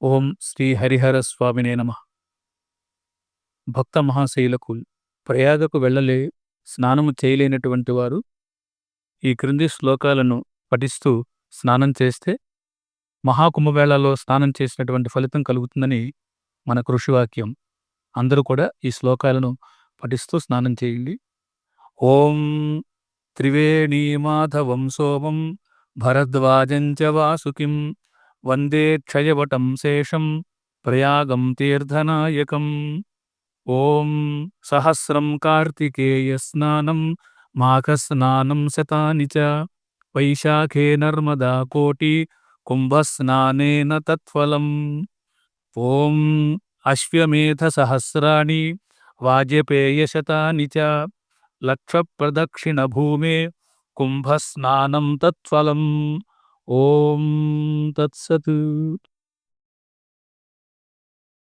ఓం శ్రీ హరిహర స్వామినే నమః. భక్త మహాశయులకు ప్రయాగకు వెళ్ళలే స్నానము చేయలేనటువంటి వారు ఈ క్రింది శ్లోకాలను పఠిస్తూ స్నానం చేస్తే మహాకుంభమేళాలో స్నానం చేసినటువంటి ఫలితం కలుగుతుందని మన కృషివాక్యం. అందరూ కూడా ఈ శ్లోకాలను పఠిస్తూ స్నానం చేయండి. ఓం త్రివేణీ మాధవం సోమం భరద్వాజం చ వాసుకిం వందే క్షయవటం శేషం ప్రయాగం తీర్థనాయకం. ఓం సహస్రం కార్తికేయ స్నానం మాఘస్నానం శతాని చ వైశాఖే నర్మదా కోటి కుంభస్నానేన తత్ఫలం. ఓం అశ్వమేధ సహస్రాణి వాజపేయ శతాని చ లక్ష ప్రదక్షిణ భూమే కుంభస్నానం తత్ఫలం. ఓం తత్సత్.